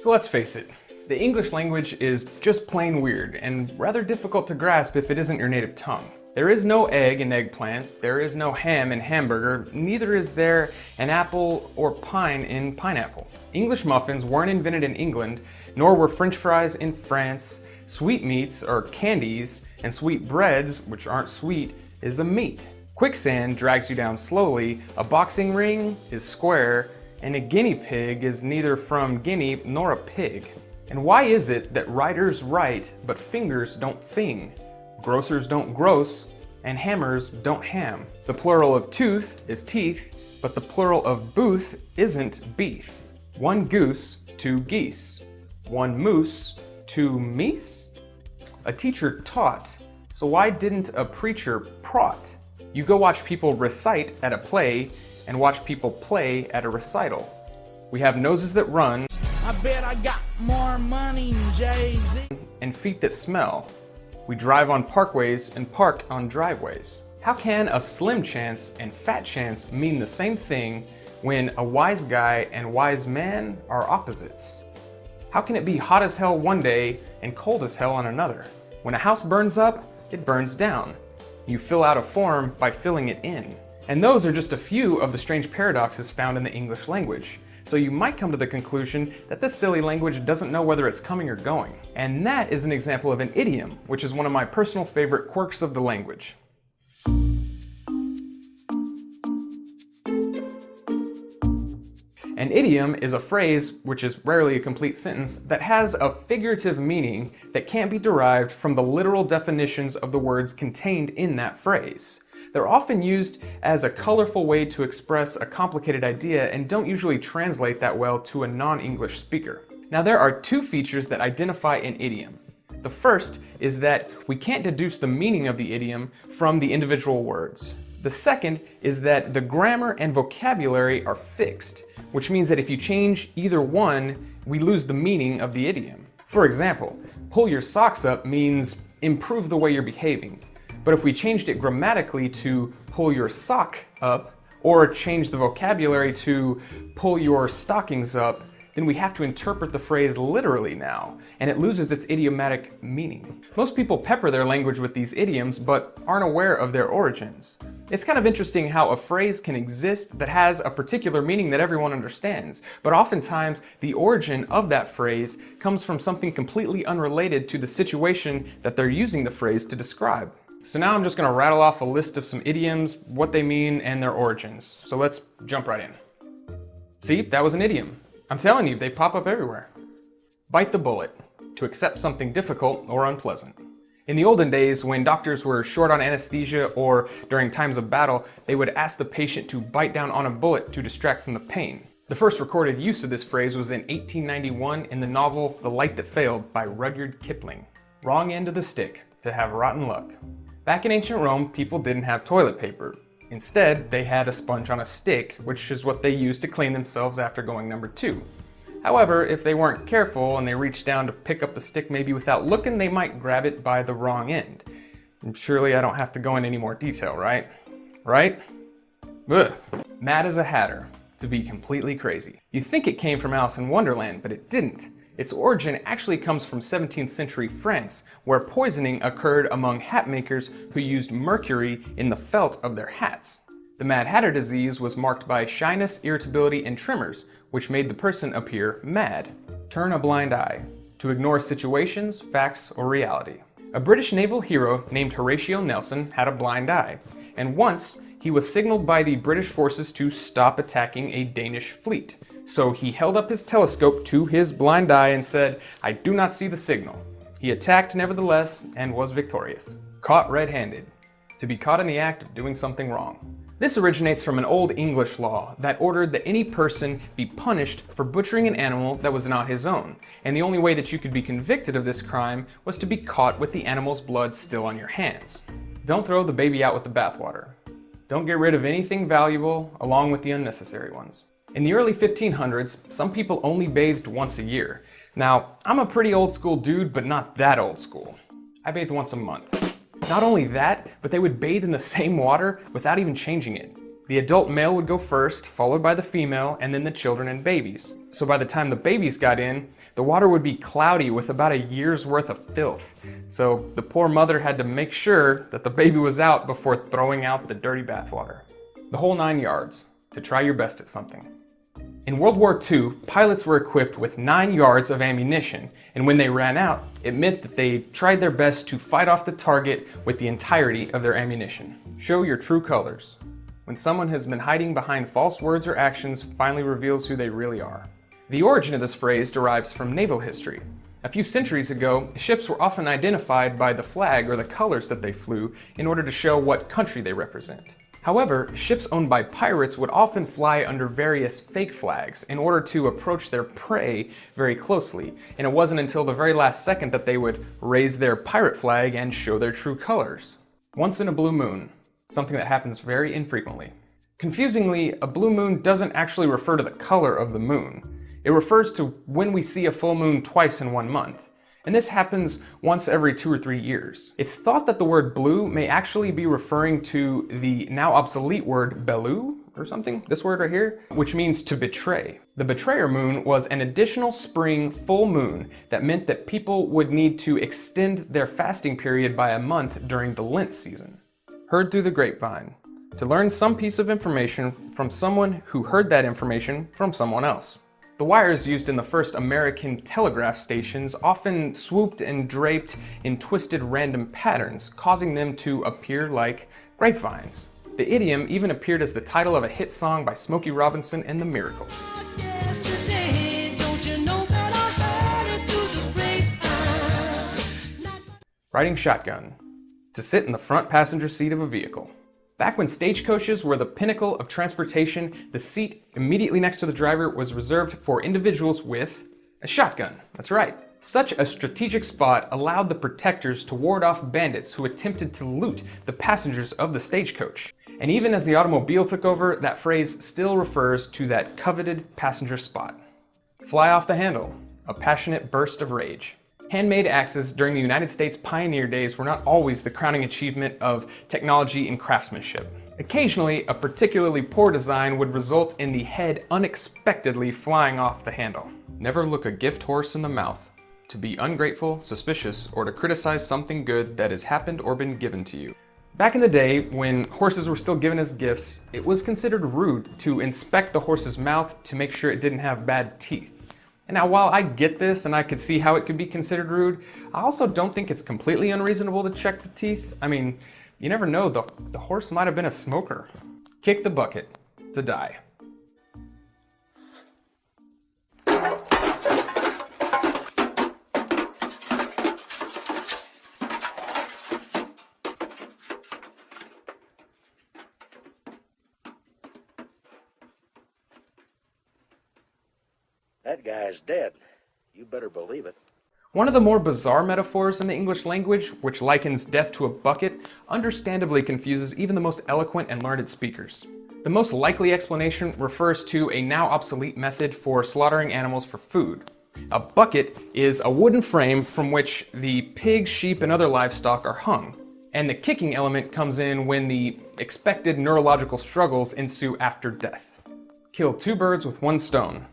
So let's face it, the English language is just plain weird and rather difficult to grasp if it isn't your native tongue. There is no egg in eggplant, there is no ham in hamburger, neither is there an apple or pine in pineapple. English muffins weren't invented in England, nor were French fries in France. Sweetmeats are candies, and sweet breads, which aren't sweet, is a meat. Quicksand drags you down slowly, a boxing ring is square, and a guinea pig is neither from Guinea nor a pig. And why is it that writers write, but fingers don't thing? Grocers don't gross, and hammers don't ham. The plural of tooth is teeth, but the plural of booth isn't beef. One goose, two geese. One moose, two meese? A teacher taught, so why didn't a preacher praught? You go watch people recite at a play, and watch people play at a recital. We have noses that run, I bet I got more money than Jay-Z, and feet that smell. We drive on parkways and park on driveways. How can a slim chance and fat chance mean the same thing when a wise guy and wise man are opposites? How can it be hot as hell one day and cold as hell on another? When a house burns up, it burns down. You fill out a form by filling it in. And those are just a few of the strange paradoxes found in the English language. So you might come to the conclusion that this silly language doesn't know whether it's coming or going. And that is an example of an idiom, which is one of my personal favorite quirks of the language. An idiom is a phrase, which is rarely a complete sentence, that has a figurative meaning that can't be derived from the literal definitions of the words contained in that phrase. They're often used as a colorful way to express a complicated idea and don't usually translate that well to a non-English speaker. Now there are two features that identify an idiom. The first is that we can't deduce the meaning of the idiom from the individual words. The second is that the grammar and vocabulary are fixed, which means that if you change either one, we lose the meaning of the idiom. For example, pull your socks up means improve the way you're behaving. But if we changed it grammatically to pull your sock up, or change the vocabulary to pull your stockings up, then we have to interpret the phrase literally now, and it loses its idiomatic meaning. Most people pepper their language with these idioms, but aren't aware of their origins. It's kind of interesting how a phrase can exist that has a particular meaning that everyone understands, but oftentimes the origin of that phrase comes from something completely unrelated to the situation that they're using the phrase to describe. So now I'm just going to rattle off a list of some idioms, what they mean, and their origins. So let's jump right in. See, that was an idiom. I'm telling you, they pop up everywhere. Bite the bullet, to accept something difficult or unpleasant. In the olden days, when doctors were short on anesthesia or during times of battle, they would ask the patient to bite down on a bullet to distract from the pain. The first recorded use of this phrase was in 1891 in the novel The Light That Failed by Rudyard Kipling. Wrong end of the stick, to have rotten luck. Back in ancient Rome, people didn't have toilet paper. Instead, they had a sponge on a stick, which is what they used to clean themselves after going number 2. However, if they weren't careful and they reached down to pick up the stick maybe without looking, they might grab it by the wrong end. And surely I don't have to go into any more detail, right? Right? Ugh. Mad as a Hatter, to be completely crazy. You'd think it came from Alice in Wonderland, but it didn't. Its origin actually comes from 17th century France, where poisoning occurred among hat makers who used mercury in the felt of their hats. The Mad Hatter disease was marked by shyness, irritability, and tremors, which made the person appear mad. Turn a blind eye, to ignore situations, facts, or reality. A British naval hero named Horatio Nelson had a blind eye, and once he was signaled by the British forces to stop attacking a Danish fleet. So he held up his telescope to his blind eye and said, "I do not see the signal." He attacked nevertheless and was victorious. Caught red-handed, to be caught in the act of doing something wrong. This originates from an old English law that ordered that any person be punished for butchering an animal that was not his own, and the only way that you could be convicted of this crime was to be caught with the animal's blood still on your hands. Don't throw the baby out with the bathwater. Don't get rid of anything valuable along with the unnecessary ones. In the early 1500s, some people only bathed once a year. Now, I'm a pretty old school dude, but not that old school. I bathe once a month. Not only that, but they would bathe in the same water without even changing it. The adult male would go first, followed by the female, and then the children and babies. So by the time the babies got in, the water would be cloudy with about a year's worth of filth. So the poor mother had to make sure that the baby was out before throwing out the dirty bathwater. The whole 9 yards, to try your best at something. In World War II, pilots were equipped with 9 yards of ammunition, and when they ran out, it meant that they tried their best to fight off the target with the entirety of their ammunition. Show your true colors. When someone has been hiding behind false words or actions finally reveals who they really are. The origin of this phrase derives from naval history. A few centuries ago, ships were often identified by the flag or the colors that they flew in order to show what country they represent. However, ships owned by pirates would often fly under various fake flags in order to approach their prey very closely, and it wasn't until the very last second that they would raise their pirate flag and show their true colors. Once in a blue moon, something that happens very infrequently. Confusingly, a blue moon doesn't actually refer to the color of the moon. It refers to when we see a full moon twice in 1 month. And this happens once every 2 or 3 years. It's thought that the word blue may actually be referring to the now obsolete word belou or something, this word right here, which means to betray. The betrayer moon was an additional spring full moon that meant that people would need to extend their fasting period by a month during the Lent season. Heard through the grapevine, to learn some piece of information from someone who heard that information from someone else. The wires used in the first American telegraph stations often swooped and draped in twisted random patterns, causing them to appear like grapevines. The idiom even appeared as the title of a hit song by Smokey Robinson and the Miracles. Riding shotgun. To sit in the front passenger seat of a vehicle. Back when stagecoaches were the pinnacle of transportation, the seat immediately next to the driver was reserved for individuals with a shotgun. That's right. Such a strategic spot allowed the protectors to ward off bandits who attempted to loot the passengers of the stagecoach. And even as the automobile took over, that phrase still refers to that coveted passenger spot. Fly off the handle, a passionate burst of rage. Handmade axes during the United States pioneer days were not always the crowning achievement of technology and craftsmanship. Occasionally, a particularly poor design would result in the head unexpectedly flying off the handle. Never look a gift horse in the mouth. To be ungrateful, suspicious, or to criticize something good that has happened or been given to you. Back in the day, when horses were still given as gifts, it was considered rude to inspect the horse's mouth to make sure it didn't have bad teeth. And now, while I get this and I could see how it could be considered rude, I also don't think it's completely unreasonable to check the teeth. I mean, you never know, the horse might have been a smoker. Kick the bucket to die. That guy's dead. You better believe it. One of the more bizarre metaphors in the English language, which likens death to a bucket, understandably confuses even the most eloquent and learned speakers. The most likely explanation refers to a now obsolete method for slaughtering animals for food. A bucket is a wooden frame from which the pig, sheep, and other livestock are hung. And the kicking element comes in when the expected neurological struggles ensue after death. Kill 2 birds with 1 stone.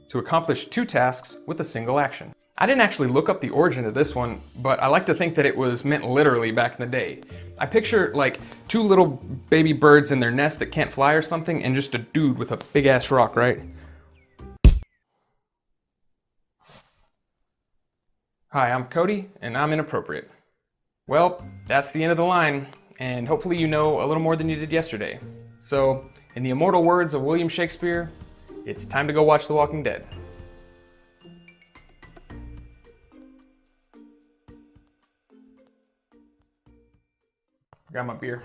To accomplish 2 tasks with a single action. I didn't actually look up the origin of this one, but I like to think that it was meant literally back in the day. I picture like 2 little baby birds in their nest that can't fly or something, and just a dude with a big ass rock, right? Hi, I'm Cody, and I'm inappropriate. Well, that's the end of the line, and hopefully you know a little more than you did yesterday. So, in the immortal words of William Shakespeare, it's time to go watch The Walking Dead. Got my beer.